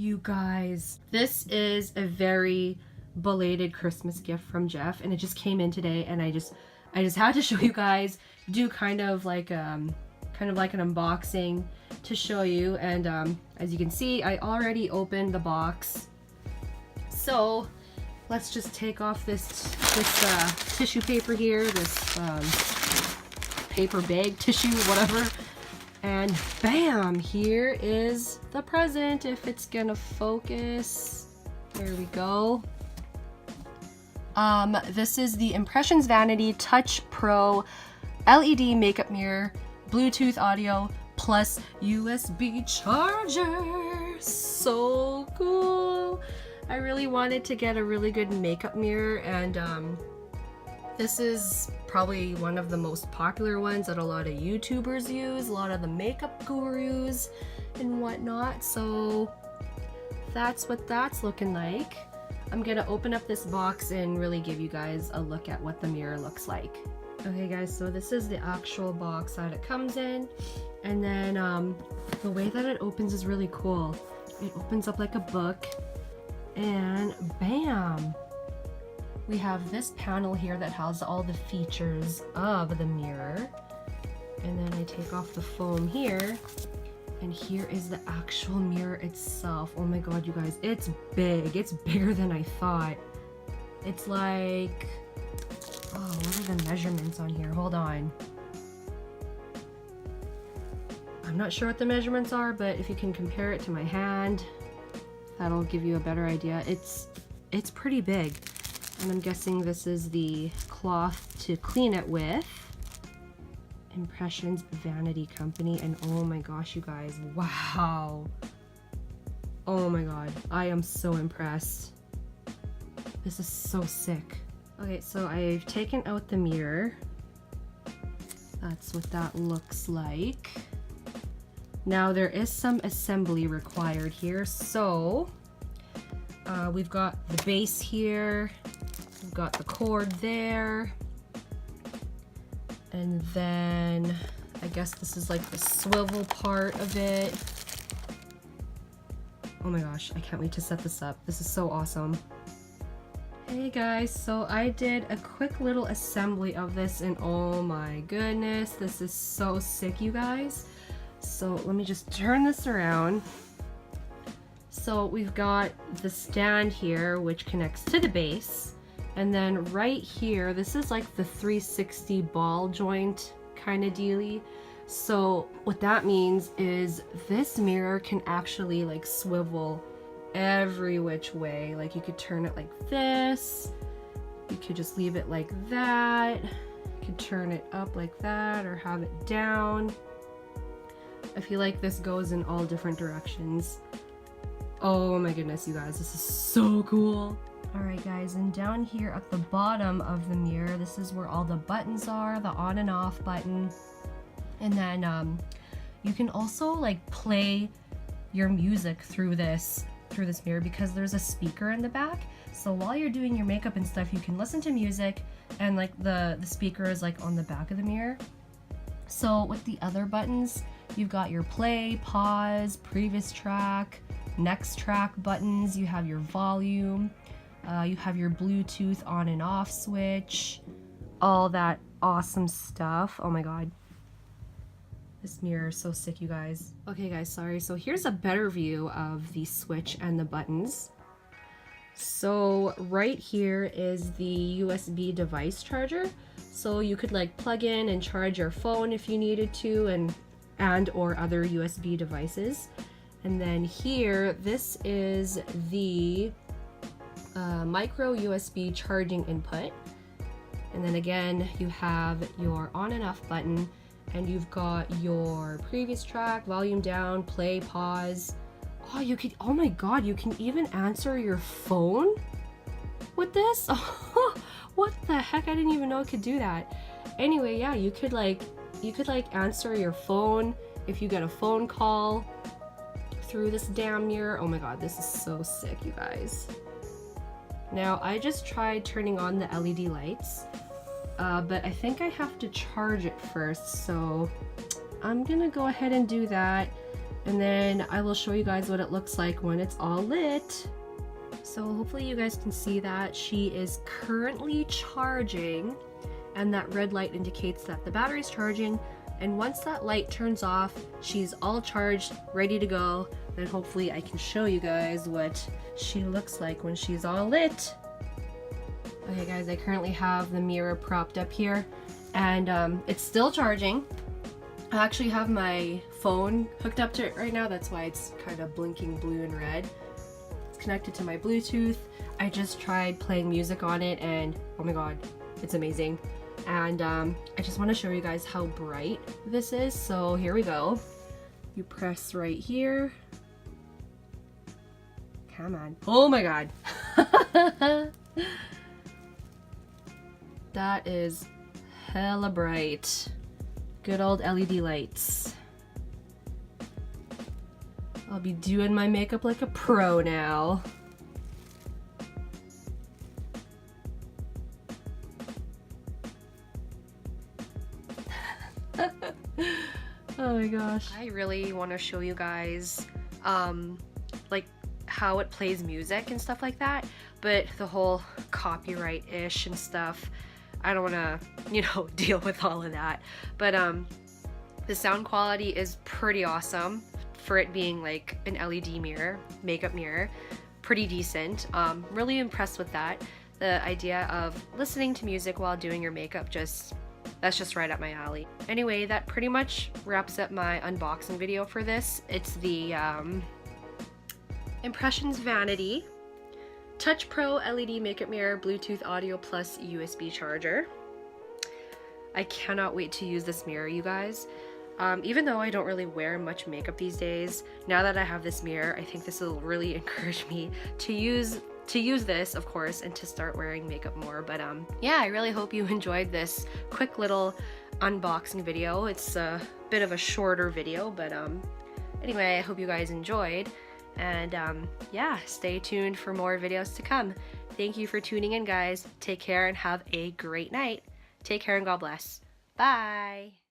You guys, this is a very belated Christmas gift from Jeff, and it just came in today, and I just had to show you guys, do kind of like an unboxing to show you. And as you can see, I already opened the box. So let's just take off this tissue paper here, this paper bag, tissue, whatever. And bam, here is the present, if it's gonna focus. There we go. This is the Impressions Vanity TouchPro LED makeup mirror, Bluetooth audio, plus USB charger. So cool. I really wanted to get a really good makeup mirror, and this is probably one of the most popular ones that a lot of YouTubers use, a lot of the makeup gurus and whatnot. So that's what that's looking like. I'm gonna open up this box and really give you guys a look at what the mirror looks like. Okay guys, so this is the actual box that it comes in, and then the way that it opens is really cool. It opens up like a book, and bam! We have this panel here that has all the features of the mirror. And then I take off the foam here, and here is the actual mirror itself. Oh my god, you guys, it's big. It's bigger than I thought. It's like, oh, what are the measurements on here? Hold on. I'm not sure what the measurements are, but if you can compare it to my hand, that'll give you a better idea. It's pretty big. And I'm guessing this is the cloth to clean it with. Impressions Vanity Company. And oh my gosh, you guys, wow. Oh my god, I am so impressed. This is so sick. Okay, so I've taken out the mirror. That's what that looks like. Now there is some assembly required here. So we've got the base here. We've got the cord there, and then I guess this is like the swivel part of it. Oh my gosh, I can't wait to set this up. This is so awesome. Hey guys, so I did a quick little assembly of this, and oh my goodness, this is so sick, you guys. So let me just turn this around. So we've got the stand here, which connects to the base. And then right here, this is like the 360 ball joint kind of dealie. So what that means is this mirror can actually like swivel every which way. Like you could turn it like this, you could just leave it like that, you could turn it up like that or have it down. I feel like this goes in all different directions. Oh my goodness, you guys, this is so cool. Alright guys, and down here at the bottom of the mirror, this is where all the buttons are, the on and off button. And then you can also like play your music through this mirror because there's a speaker in the back. So while you're doing your makeup and stuff, you can listen to music, and like the speaker is like on the back of the mirror. So with the other buttons, you've got your play, pause, previous track, next track buttons, you have your volume. You have your Bluetooth on and off switch, all that awesome stuff. Oh my god. This mirror is so sick, you guys. Okay guys, sorry. So here's a better view of the switch and the buttons. So right here is the USB device charger. So you could like plug in and charge your phone if you needed to, and or other USB devices. And then here, this is the micro USB charging input. And then again, you have your on and off button, and you've got your previous track, volume down, play, pause. Oh, you could, oh my god, you can even answer your phone with this? Oh, what the heck, I didn't even know it could do that. Anyway, yeah, you could like answer your phone if you get a phone call through this damn mirror. Oh my god, this is so sick, you guys. Now, I just tried turning on the LED lights, but I think I have to charge it first, so I'm gonna go ahead and do that. and then I will show you guys what it looks like when it's all lit. So hopefully you guys can see that she is currently charging, and that red light indicates that the battery's charging, and once that light turns off, she's all charged, ready to go. Then hopefully I can show you guys what she looks like when she's all lit. Okay guys, I currently have the mirror propped up here, and it's still charging. I actually have my phone hooked up to it right now, that's why it's kind of blinking blue and red. It's connected to my Bluetooth. I just tried playing music on it, and oh my god, it's amazing. And I just want to show you guys how bright this is. So here we go. You press right here. Come on. Oh my god. That is hella bright. Good old LED lights. I'll be doing my makeup like a pro now. Oh my gosh. I really want to show you guys like how it plays music and stuff like that, but the whole copyright-ish and stuff, I don't want to, you know, deal with all of that. But the sound quality is pretty awesome for it being like an LED mirror, makeup mirror. Pretty decent. Really impressed with that. The idea of listening to music while doing your makeup, that's just right up my alley. Anyway, that pretty much wraps up my unboxing video for this. It's the Impressions Vanity TouchPro LED Makeup Mirror Bluetooth Audio plus USB charger. I cannot wait to use this mirror, you guys. Even though I don't really wear much makeup these days, now that I have this mirror, I think this will really encourage me to use this, of course, and to start wearing makeup more. But yeah, I really hope you enjoyed this quick little unboxing video. It's a bit of a shorter video, but anyway, I hope you guys enjoyed, and yeah, stay tuned for more videos to come. Thank you for tuning in, guys. Take care and have a great night. Take care and God bless. Bye.